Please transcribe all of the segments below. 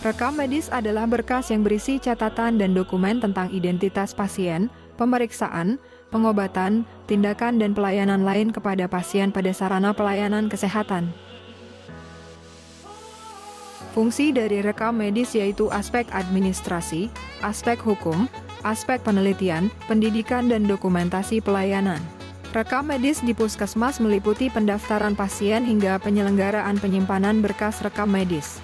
Rekam medis adalah berkas yang berisi catatan dan dokumen tentang identitas pasien, pemeriksaan, pengobatan, tindakan dan pelayanan lain kepada pasien pada sarana pelayanan kesehatan. Fungsi dari rekam medis yaitu aspek administrasi, aspek hukum, aspek penelitian, pendidikan dan dokumentasi pelayanan. Rekam medis di puskesmas meliputi pendaftaran pasien hingga penyelenggaraan penyimpanan berkas rekam medis.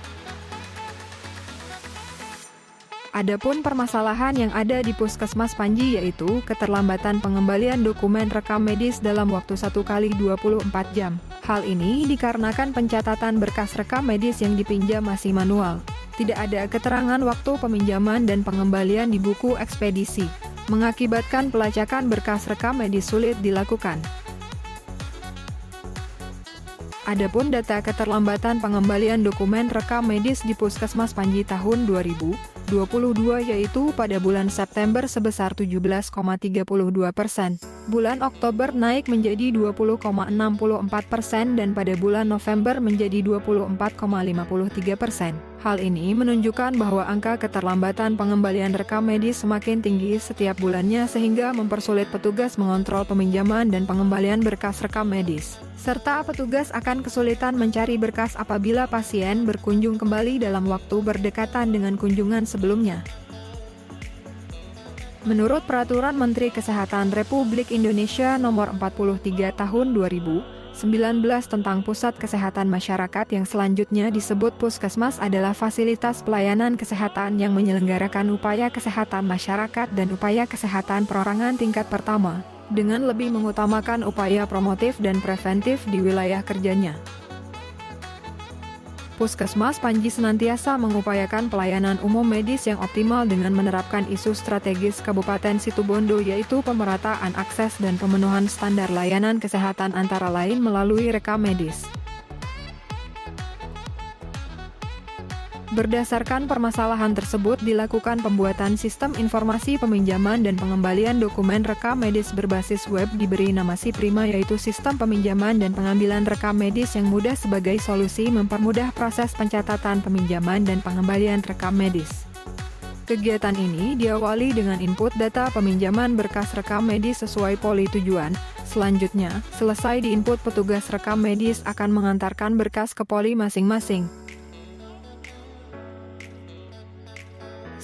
Adapun permasalahan yang ada di Puskesmas Panji yaitu keterlambatan pengembalian dokumen rekam medis dalam waktu 1 kali 24 jam. Hal ini dikarenakan pencatatan berkas rekam medis yang dipinjam masih manual. Tidak ada keterangan waktu peminjaman dan pengembalian di buku ekspedisi, mengakibatkan pelacakan berkas rekam medis sulit dilakukan. Adapun data keterlambatan pengembalian dokumen rekam medis di Puskesmas Panji tahun 2022 yaitu pada bulan September sebesar 17,32%, bulan Oktober naik menjadi 20,64% dan pada bulan November menjadi 24,53%. Hal ini menunjukkan bahwa angka keterlambatan pengembalian rekam medis semakin tinggi setiap bulannya sehingga mempersulit petugas mengontrol peminjaman dan pengembalian berkas rekam medis. Serta petugas akan kesulitan mencari berkas apabila pasien berkunjung kembali dalam waktu berdekatan dengan kunjungan sebelumnya. Menurut Peraturan Menteri Kesehatan Republik Indonesia Nomor 43 Tahun 2019 tentang Pusat Kesehatan Masyarakat yang selanjutnya disebut Puskesmas adalah fasilitas pelayanan kesehatan yang menyelenggarakan upaya kesehatan masyarakat dan upaya kesehatan perorangan tingkat pertama, dengan lebih mengutamakan upaya promotif dan preventif di wilayah kerjanya. Puskesmas Panji senantiasa mengupayakan pelayanan umum medis yang optimal dengan menerapkan isu strategis Kabupaten Situbondo yaitu pemerataan akses dan pemenuhan standar layanan kesehatan antara lain melalui rekam medis. Berdasarkan permasalahan tersebut dilakukan pembuatan sistem informasi peminjaman dan pengembalian dokumen rekam medis berbasis web diberi nama SIPRIMA yaitu sistem peminjaman dan pengambilan rekam medis yang mudah sebagai solusi mempermudah proses pencatatan peminjaman dan pengembalian rekam medis. Kegiatan ini diawali dengan input data peminjaman berkas rekam medis sesuai poli tujuan. Selanjutnya, selesai diinput petugas rekam medis akan mengantarkan berkas ke poli masing-masing.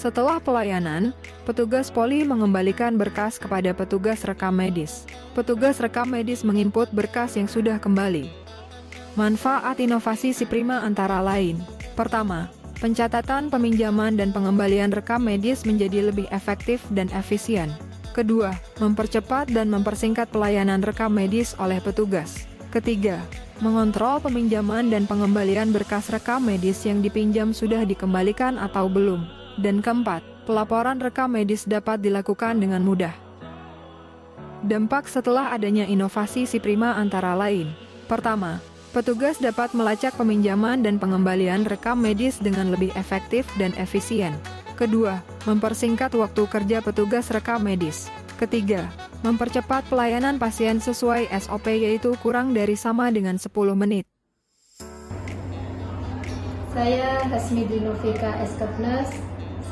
Setelah pelayanan, petugas poli mengembalikan berkas kepada petugas rekam medis. Petugas rekam medis menginput berkas yang sudah kembali. Manfaat inovasi SIPRIMA antara lain. Pertama, pencatatan peminjaman dan pengembalian rekam medis menjadi lebih efektif dan efisien. Kedua, mempercepat dan mempersingkat pelayanan rekam medis oleh petugas. Ketiga, mengontrol peminjaman dan pengembalian berkas rekam medis yang dipinjam sudah dikembalikan atau belum. Dan keempat, pelaporan rekam medis dapat dilakukan dengan mudah. Dampak setelah adanya inovasi SIPRIMA antara lain. Pertama, petugas dapat melacak peminjaman dan pengembalian rekam medis dengan lebih efektif dan efisien. Kedua, mempersingkat waktu kerja petugas rekam medis. Ketiga, mempercepat pelayanan pasien sesuai SOP yaitu kurang dari sama dengan 10 menit. Saya Hasmidi Novika Eskepnes,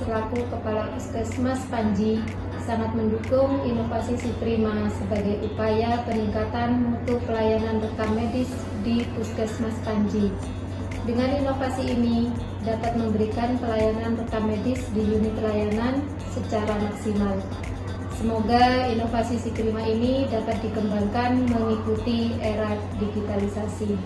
selaku Kepala Puskesmas Panji, sangat mendukung inovasi SIPRIMA sebagai upaya peningkatan mutu pelayanan rekam medis di Puskesmas Panji. Dengan inovasi ini, dapat memberikan pelayanan rekam medis di unit layanan secara maksimal. Semoga inovasi SIPRIMA ini dapat dikembangkan mengikuti era digitalisasi.